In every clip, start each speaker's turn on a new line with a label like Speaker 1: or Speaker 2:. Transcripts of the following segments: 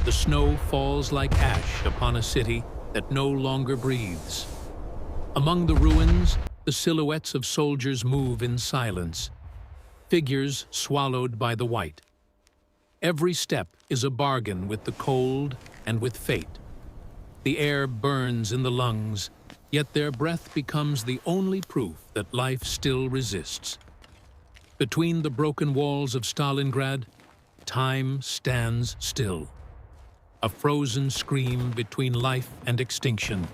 Speaker 1: The snow falls like ash upon a city that no longer breathes. Among the ruins, the silhouettes of soldiers move in silence, figures swallowed by the white. Every step is a bargain with the cold and with fate. The air burns in the lungs, yet their breath becomes the only proof that life still resists. Between the broken walls of Stalingrad, time stands still. A frozen scream between life and extinction.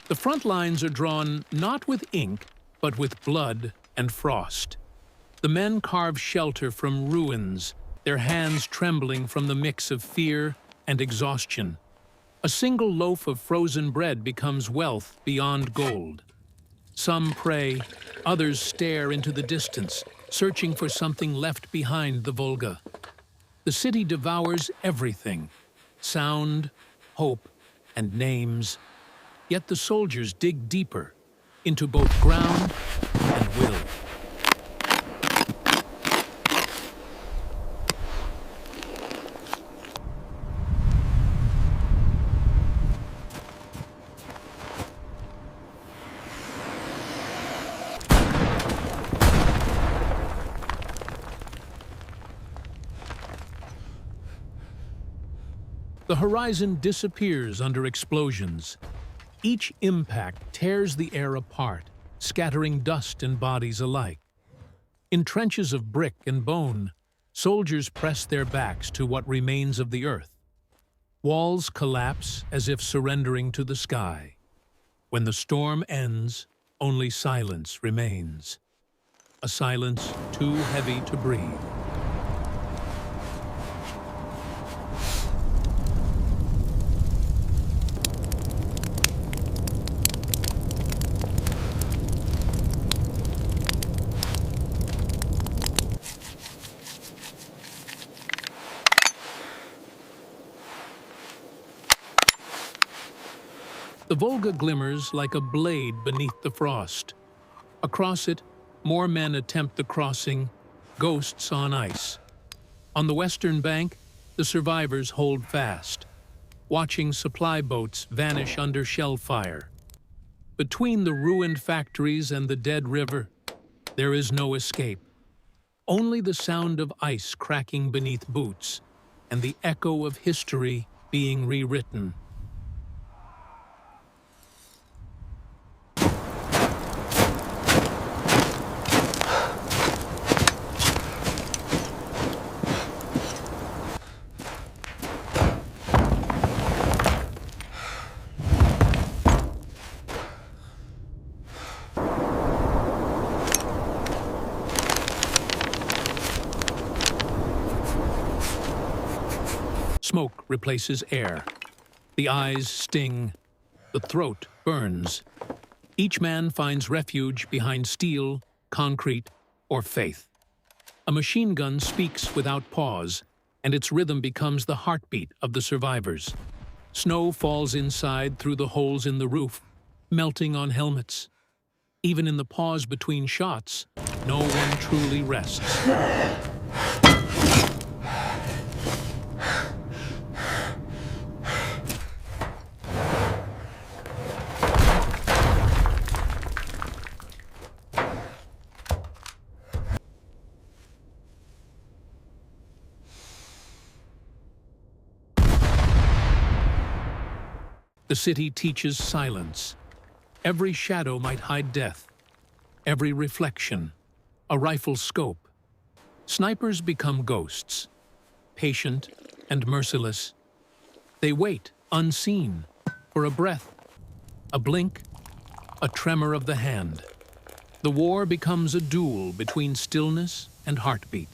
Speaker 1: The front lines are drawn not with ink, but with blood and frost. The men carve shelter from ruins, their hands trembling from the mix of fear and exhaustion. A single loaf of frozen bread becomes wealth beyond gold. Some pray, others stare into the distance, searching for something left behind the Volga. The city devours everything: sound, hope, and names. Yet the soldiers dig deeper, into both ground and will. The horizon disappears under explosions. Each impact tears the air apart, scattering dust and bodies alike. In trenches of brick and bone, soldiers press their backs to what remains of the earth. Walls collapse as if surrendering to the sky. When the storm ends, only silence remains. A silence too heavy to breathe. The Volga glimmers like a blade beneath the frost. Across it, more men attempt the crossing, ghosts on ice. On the western bank, the survivors hold fast, watching supply boats vanish under shell fire. Between the ruined factories and the dead river, there is no escape. Only the sound of ice cracking beneath boots and the echo of history being rewritten. Smoke replaces air. The eyes sting. The throat burns. Each man finds refuge behind steel, concrete, or faith. A machine gun speaks without pause, and its rhythm becomes the heartbeat of the survivors. Snow falls inside through the holes in the roof, melting on helmets. Even in the pause between shots, no one truly rests. The city teaches silence. Every shadow might hide death. Every reflection, a rifle's scope. Snipers become ghosts, patient and merciless. They wait, unseen, for a breath, a blink, a tremor of the hand. The war becomes a duel between stillness and heartbeat.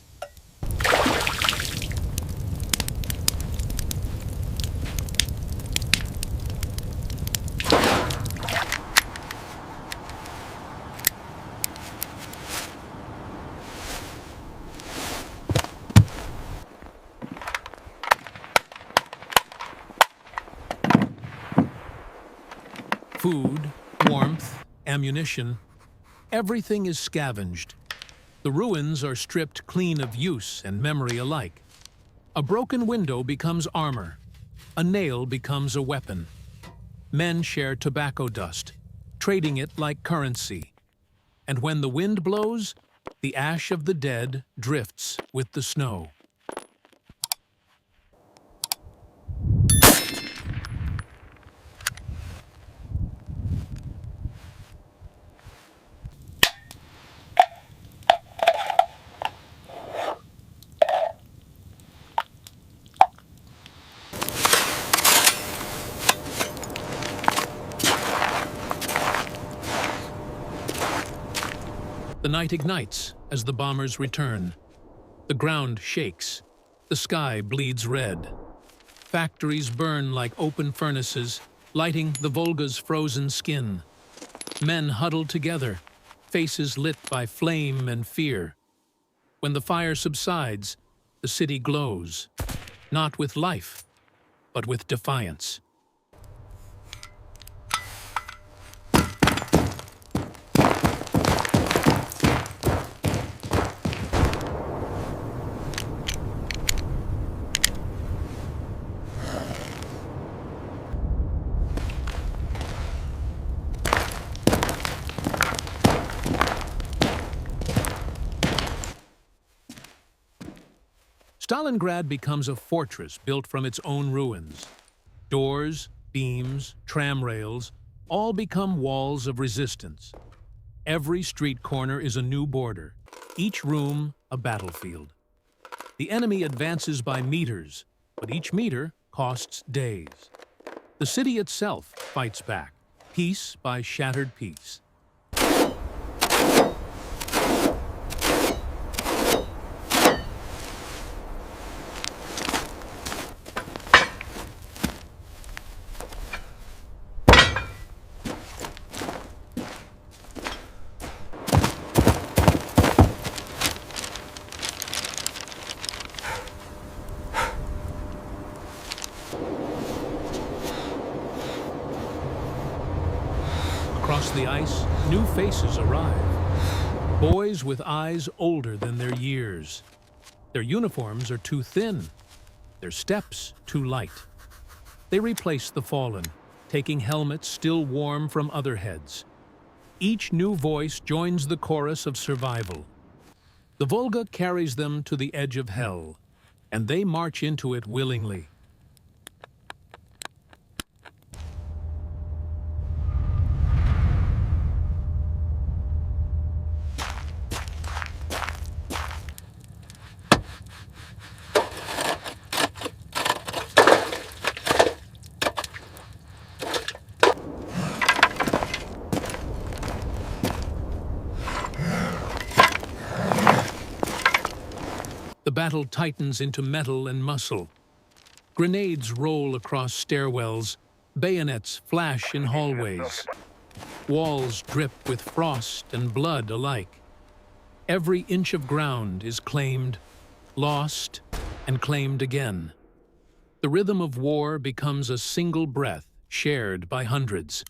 Speaker 1: Food, warmth, ammunition, everything is scavenged. The ruins are stripped clean of use and memory alike. A broken window becomes armor. A nail becomes a weapon. Men share tobacco dust, trading it like currency. And when the wind blows, the ash of the dead drifts with the snow. The night ignites as the bombers return. The ground shakes. The sky bleeds red. Factories burn like open furnaces, lighting the Volga's frozen skin. Men huddle together, faces lit by flame and fear. When the fire subsides, the city glows, not with life, but with defiance. Stalingrad becomes a fortress built from its own ruins. Doors, beams, tram rails, all become walls of resistance. Every street corner is a new border, each room a battlefield. The enemy advances by meters, but each meter costs days. The city itself fights back, piece by shattered piece. Across the ice, new faces arrive. Boys with eyes older than their years. Their uniforms are too thin, their steps too light. They replace the fallen, taking helmets still warm from other heads. Each new voice joins the chorus of survival. The Volga carries them to the edge of hell, and they march into it willingly. The battle tightens into metal and muscle. Grenades roll across stairwells, bayonets flash in hallways. Walls drip with frost and blood alike. Every inch of ground is claimed, lost, and claimed again. The rhythm of war becomes a single breath shared by hundreds.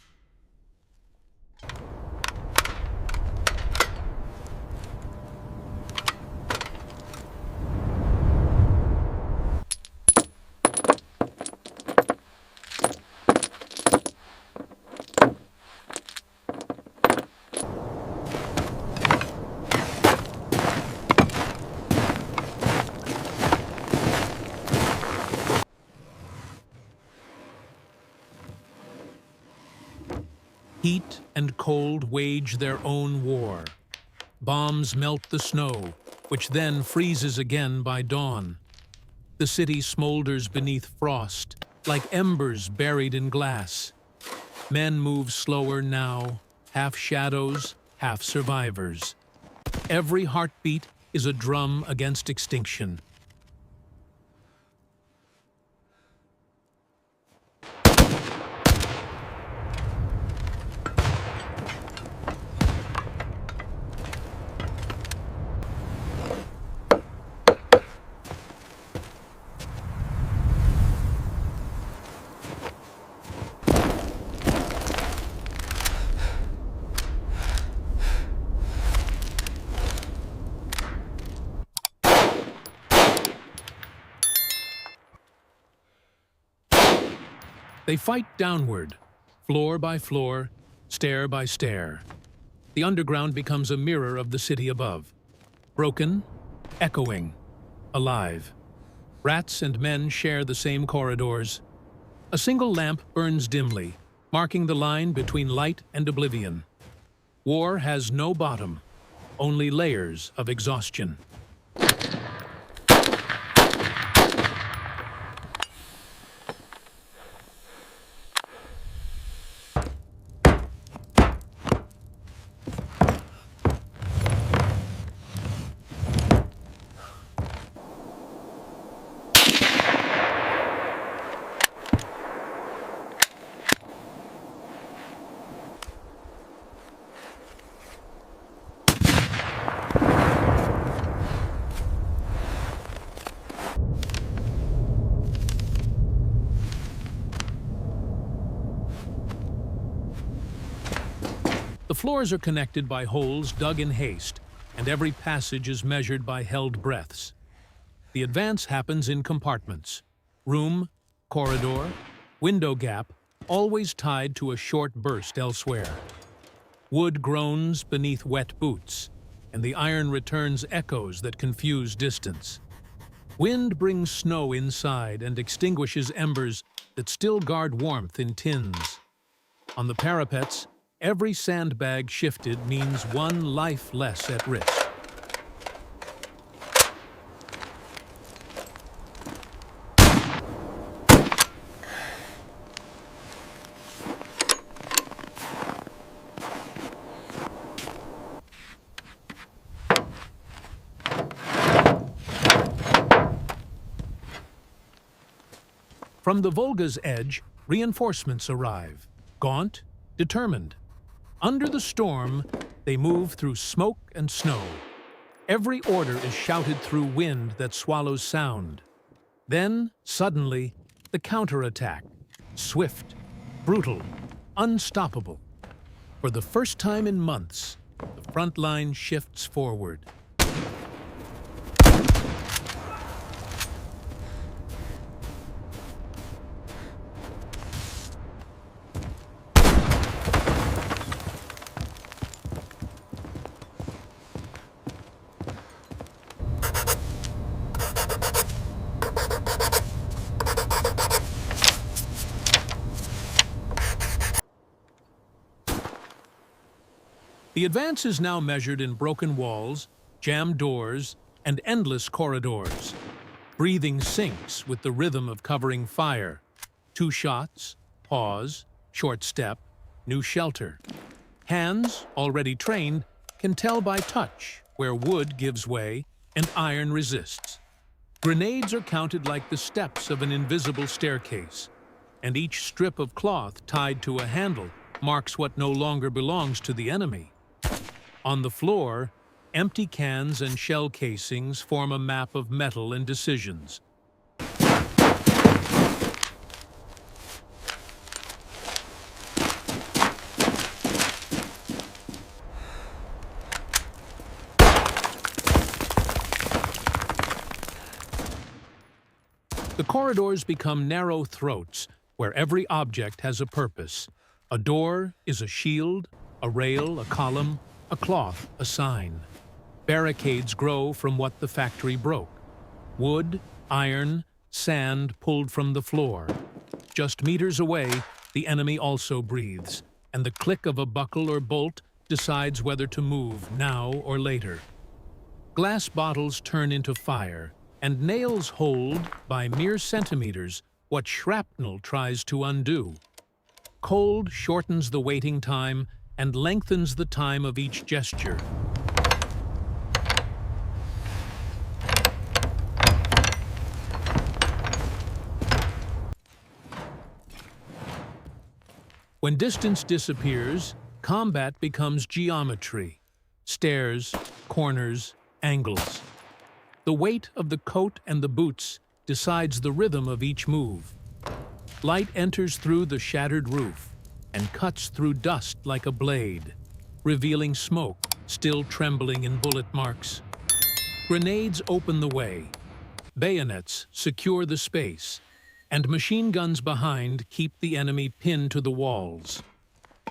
Speaker 1: Heat and cold wage their own war. Bombs melt the snow, which then freezes again by dawn. The city smolders beneath frost, like embers buried in glass. Men move slower now, half shadows, half survivors. Every heartbeat is a drum against extinction. They fight downward, floor by floor, stair by stair. The underground becomes a mirror of the city above. Broken, echoing, alive. Rats and men share the same corridors. A single lamp burns dimly, marking the line between light and oblivion. War has no bottom, only layers of exhaustion. The floors are connected by holes dug in haste, and every passage is measured by held breaths. The advance happens in compartments: room, corridor, window gap, always tied to a short burst elsewhere. Wood groans beneath wet boots, and the iron returns echoes that confuse distance. Wind brings snow inside and extinguishes embers that still guard warmth in tins. On the parapets, every sandbag shifted means one life less at risk. From the Volga's edge, reinforcements arrive, gaunt, determined. Under the storm, they move through smoke and snow. Every order is shouted through wind that swallows sound. Then, suddenly, the counterattack. Swift, brutal, unstoppable. For the first time in months, the front line shifts forward. The advance is now measured in broken walls, jammed doors, and endless corridors. Breathing sinks with the rhythm of covering fire. 2 shots, pause, short step, new shelter. Hands, already trained, can tell by touch where wood gives way and iron resists. Grenades are counted like the steps of an invisible staircase, and each strip of cloth tied to a handle marks what no longer belongs to the enemy. On the floor, empty cans and shell casings form a map of metal and decisions. The corridors become narrow throats where every object has a purpose. A door is a shield, a rail, a column, a cloth, a sign. Barricades grow from what the factory broke. Wood, iron, sand pulled from the floor. Just meters away, the enemy also breathes, and the click of a buckle or bolt decides whether to move now or later. Glass bottles turn into fire, and nails hold, by mere centimeters, what shrapnel tries to undo. Cold shortens the waiting time and lengthens the time of each gesture. When distance disappears, combat becomes geometry. Stairs, corners, angles. The weight of the coat and the boots decides the rhythm of each move. Light enters through the shattered roof and cuts through dust like a blade, revealing smoke still trembling in bullet marks. Grenades open the way. Bayonets secure the space, and machine guns behind keep the enemy pinned to the walls.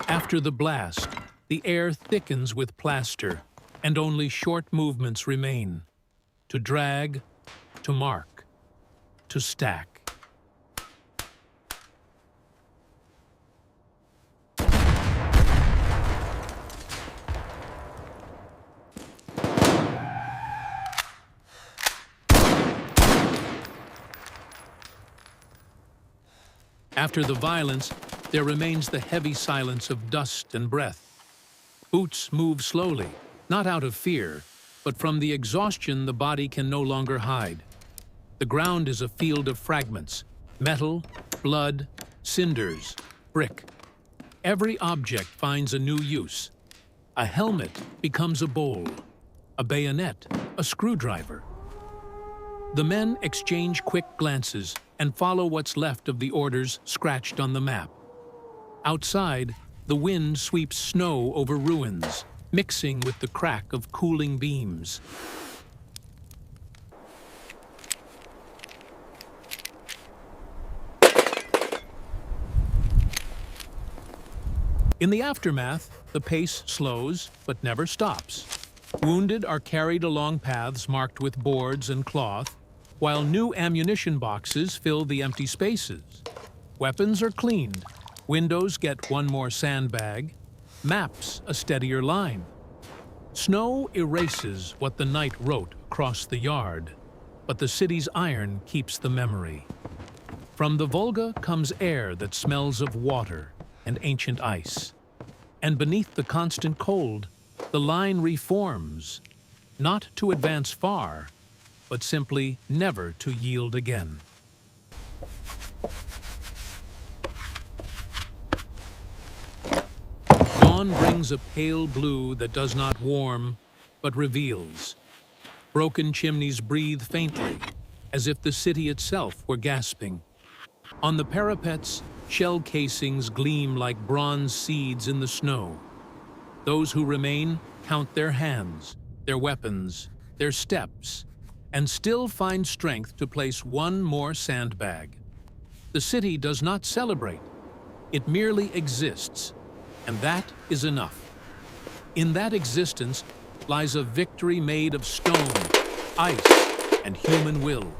Speaker 1: After the blast, the air thickens with plaster, and only short movements remain. To drag, to mark, to stack. After the violence, there remains the heavy silence of dust and breath. Boots move slowly, not out of fear, but from the exhaustion the body can no longer hide. The ground is a field of fragments: metal, blood, cinders, brick. Every object finds a new use. A helmet becomes a bowl, a bayonet, a screwdriver. The men exchange quick glances and follow what's left of the orders scratched on the map. Outside, the wind sweeps snow over ruins, mixing with the crack of cooling beams. In the aftermath, the pace slows but never stops. Wounded are carried along paths marked with boards and cloth, while new ammunition boxes fill the empty spaces. Weapons are cleaned, windows get one more sandbag, maps a steadier line. Snow erases what the night wrote across the yard, but the city's iron keeps the memory. From the Volga comes air that smells of water and ancient ice. And beneath the constant cold, the line reforms, not to advance far, but simply never to yield again. Dawn brings a pale blue that does not warm, but reveals. Broken chimneys breathe faintly, as if the city itself were gasping. On the parapets, shell casings gleam like bronze seeds in the snow. Those who remain count their hands, their weapons, their steps, and still find strength to place one more sandbag. The city does not celebrate. It merely exists, and that is enough. In that existence lies a victory made of stone, ice, and human will.